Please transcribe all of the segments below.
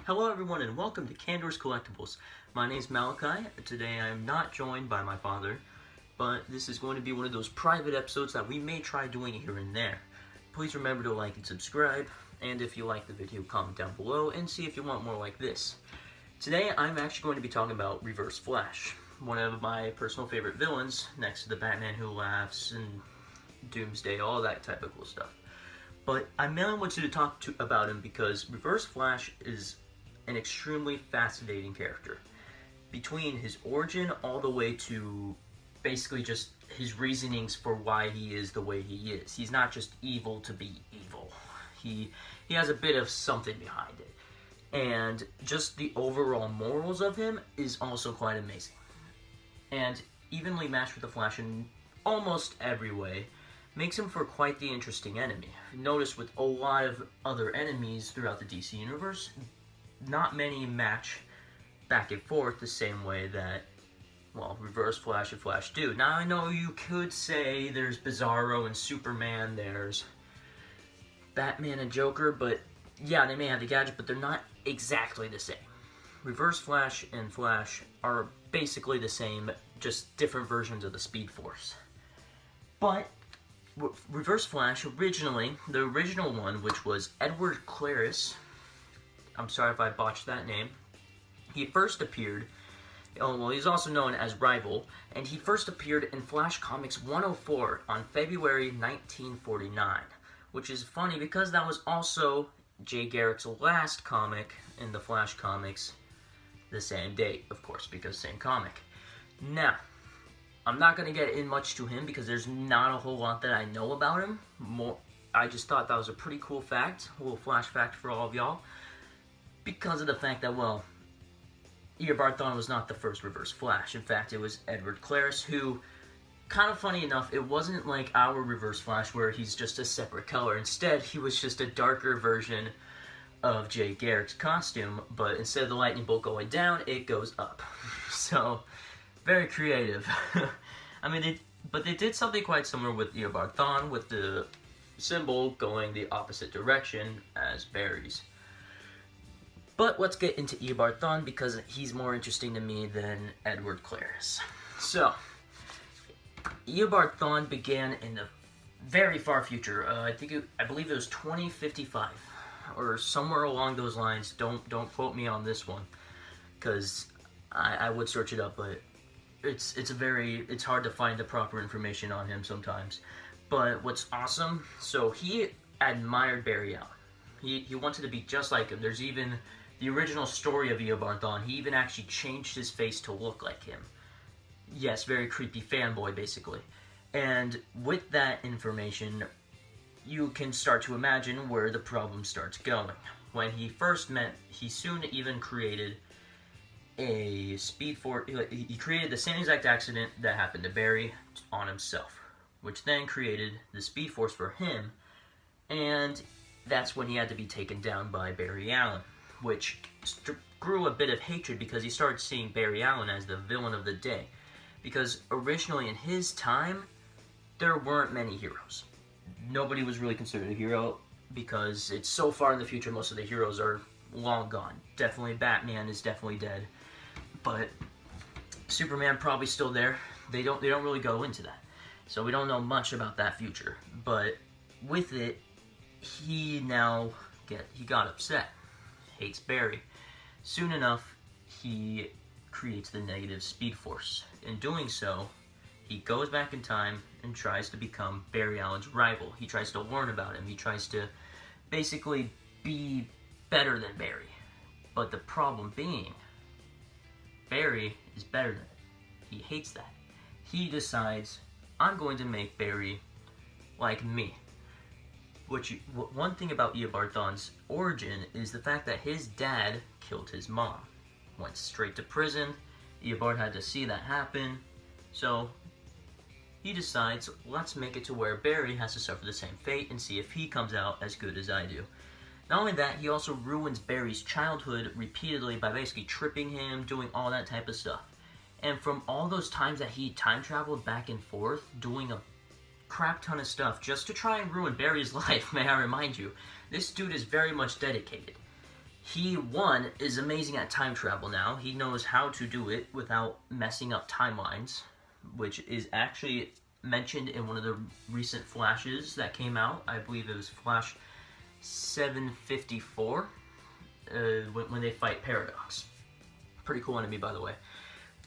Hello everyone and welcome to Candor's Collectibles. My name is Malachi. Today I am not joined by my father, but this is going to be one of those private episodes that we may try doing here and there. Please remember to like and subscribe, and if you like the video, comment down below and see if you want more like this. Today I'm actually going to be talking about Reverse Flash, one of my personal favorite villains, next to the Batman Who Laughs and Doomsday, all that type of cool stuff. But I mainly wanted to talk about him because Reverse Flash is an extremely fascinating character. Between his origin all the way to basically just his reasonings for why he is the way he is. He's not just evil to be evil. He has a bit of something behind it. And just the overall morals of him is also quite amazing. And evenly matched with the Flash in almost every way makes him for quite the interesting enemy. Notice with a lot of other enemies throughout the DC universe, not many match back and forth the same way that, well, Reverse Flash and Flash do. Now, I know you could say there's Bizarro and Superman, there's Batman and Joker, but yeah, they may have the gadget, but they're not exactly the same. Reverse Flash and Flash are basically the same, just different versions of the Speed Force. But Reverse Flash, originally, the original one, which was Edward Claris, I'm sorry if I botched that name, he first appeared, he's also known as Rival, and he first appeared in Flash Comics 104 on February 1949, which is funny because that was also Jay Garrick's last comic in the Flash comics, the same date, of course, because same comic. Now, I'm not going to get in much to him because there's not a whole lot that I know about him. I just thought that was a pretty cool fact, a little Flash fact for all of y'all, because of the fact that, well, Eobard Thawne was not the first Reverse Flash. In fact, it was Edward Claris, who, kind of funny enough, it wasn't like our Reverse Flash where he's just a separate color. Instead, he was just a darker version of Jay Garrick's costume, but instead of the lightning bolt going down, it goes up. So, very creative. I mean, they did something quite similar with Eobard Thawne, with the symbol going the opposite direction as Barry's. But let's get into Eobard Thawne because he's more interesting to me than Edward Claris. So, Eobard Thawne began in the very far future. I believe it was 2055 or somewhere along those lines. Don't quote me on this one because I would search it up, but it's hard to find the proper information on him sometimes. But what's awesome, so he admired Barry Allen. He wanted to be just like him. There's even the original story of Eobard Thawne. He even actually changed his face to look like him. Yes, very creepy fanboy, basically. And with that information, you can start to imagine where the problem starts going. When he first met, he soon even created a Speed Force. He created the same exact accident that happened to Barry on himself, which then created the Speed Force for him, and that's when he had to be taken down by Barry Allen, which grew a bit of hatred because he started seeing Barry Allen as the villain of the day. Because originally in his time, there weren't many heroes. Nobody was really considered a hero because it's so far in the future, most of the heroes are long gone. Definitely Batman is definitely dead, but Superman probably still there. They don't really go into that, so we don't know much about that future. But with it, he got upset, hates Barry. Soon enough, he creates the negative Speed Force. In doing so, he goes back in time and tries to become Barry Allen's rival. He tries to learn about him. He tries to basically be better than Barry. But the problem being, Barry is better than it. He hates that. He decides, I'm going to make Barry like me. One thing about Eobard Thawne's origin is the fact that his dad killed his mom. Went straight to prison. Eobard had to see that happen. So he decides, let's make it to where Barry has to suffer the same fate and see if he comes out as good as I do. Not only that, he also ruins Barry's childhood repeatedly by basically tripping him, doing all that type of stuff. And from all those times that he time traveled back and forth, doing a crap ton of stuff just to try and ruin Barry's life, may I remind you, this dude is very much dedicated. He, one, is amazing at time travel now. He knows how to do it without messing up timelines, which is actually mentioned in one of the recent Flashes that came out. I believe it was Flash 754, when they fight Paradox. Pretty cool enemy, by the way.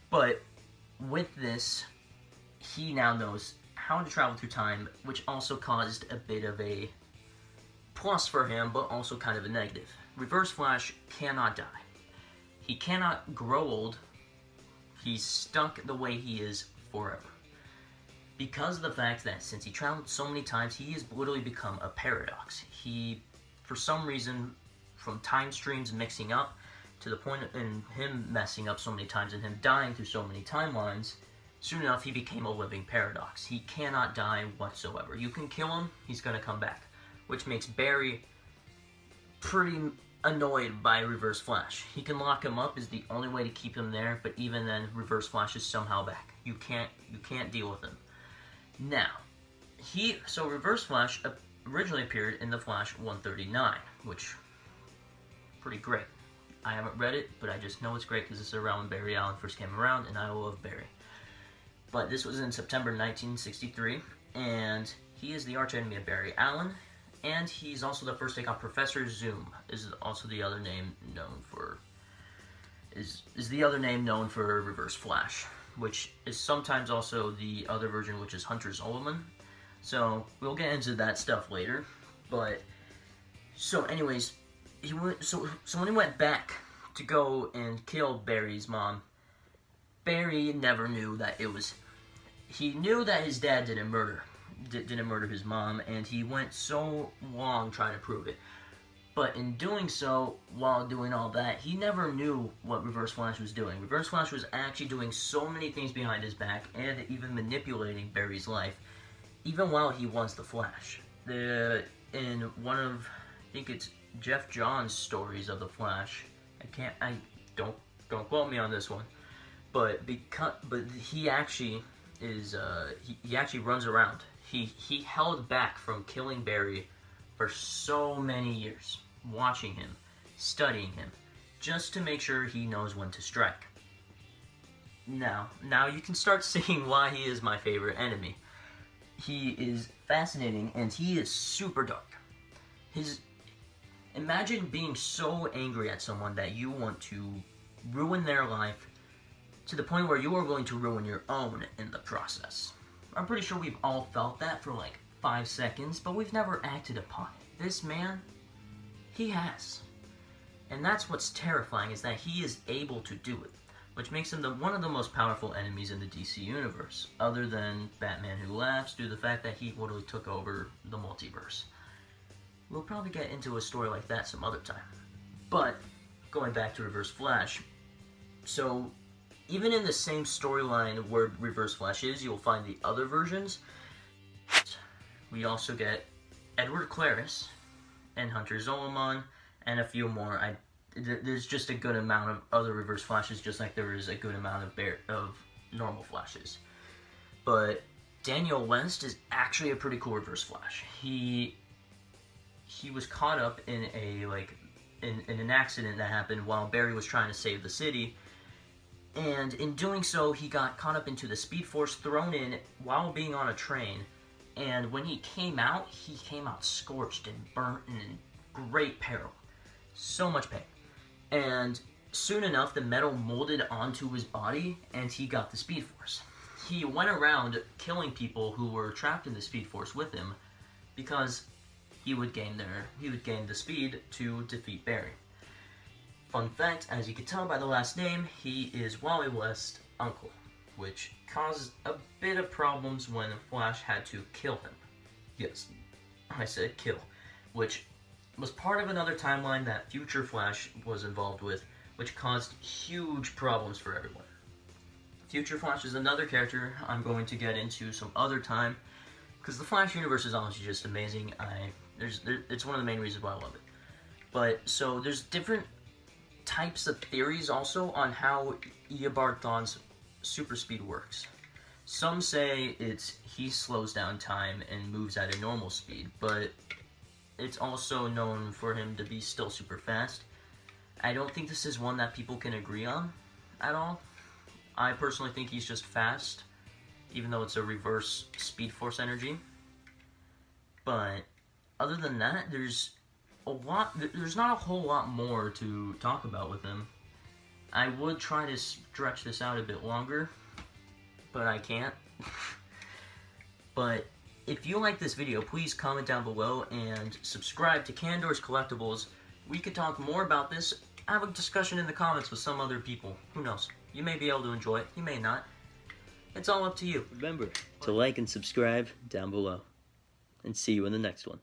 But with this, he now knows how to travel through time, which also caused a bit of a plus for him, but also kind of a negative. Reverse Flash cannot die. He cannot grow old. He's stuck the way he is forever. Because of the fact that since he traveled so many times, he has literally become a paradox. He, for some reason, from time streams mixing up, to the point in him messing up so many times and him dying through so many timelines, soon enough he became a living paradox. He cannot die whatsoever. You can kill him, he's going to come back. Which makes Barry pretty annoyed by Reverse Flash. He can lock him up is the only way to keep him there, but even then Reverse Flash is somehow back. You can't deal with him. Now, so Reverse Flash originally appeared in the Flash 139, which pretty great. I haven't read it, but I just know it's great because this is around when Barry Allen first came around, and I love Barry. But this was in September 1963, and he is the archenemy of Barry Allen, and he's also the first take on Professor Zoom. Is also the other name known for is the other name known for Reverse Flash, which is sometimes also the other version, which is Hunter Zolomon. So we'll get into that stuff later. But so, anyways, so when he went back to go and kill Barry's mom, Barry never knew that it was. He knew that his dad didn't murder his mom, and he went so long trying to prove it. But in doing so, while doing all that, he never knew what Reverse Flash was doing. Reverse Flash was actually doing so many things behind his back, and even manipulating Barry's life, even while he was the Flash. In one of, I think it's Jeff Johns' stories of the Flash, don't quote me on this one, but he actually is, he actually runs around. He held back from killing Barry for so many years, watching him, studying him, just to make sure he knows when to strike. Now you can start seeing why he is my favorite enemy. He is fascinating, and he is super dark. Imagine being so angry at someone that you want to ruin their life to the point where you are willing to ruin your own in the process. I'm pretty sure we've all felt that for like 5 seconds, but we've never acted upon it. This man, he has. And that's what's terrifying, is that he is able to do it, which makes him one of the most powerful enemies in the DC universe, other than Batman Who Laughs, due to the fact that he literally took over the multiverse. We'll probably get into a story like that some other time. But, going back to Reverse Flash, so even in the same storyline where Reverse Flash is, you'll find the other versions. We also get Edward Claris and Hunter Zolomon and a few more. There's just a good amount of other Reverse Flashes, just like there is a good amount of normal Flashes. But Daniel West is actually a pretty cool Reverse Flash. He was caught up in an accident that happened while Barry was trying to save the city. And in doing so, he got caught up into the Speed Force, thrown in while being on a train. And when he came out scorched and burnt and in great peril. So much pain. And soon enough, the metal molded onto his body, and he got the Speed Force. He went around killing people who were trapped in the Speed Force with him, because he would gain the speed to defeat Barry. Fun fact, as you can tell by the last name, he is Wally West's uncle, which caused a bit of problems when Flash had to kill him. Yes, I said kill, which was part of another timeline that Future Flash was involved with, which caused huge problems for everyone. Future Flash is another character I'm going to get into some other time, because the Flash universe is honestly just amazing. It's one of the main reasons why I love it. But, so, there's different types of theories also on how Eobard Thawne's super speed works. Some say he slows down time and moves at a normal speed, but it's also known for him to be still super fast. I don't think this is one that people can agree on at all. I personally think he's just fast, even though it's a reverse Speed Force energy. But other than that, there's not a whole lot more to talk about with him. I would try to stretch this out a bit longer, but I can't. But if you like this video, please comment down below and subscribe to Candor's Collectibles. We could talk more about this, have a discussion in the comments with some other people. Who knows? You may be able to enjoy it, you may not. It's all up to you. Remember to like and subscribe down below. And see you in the next one.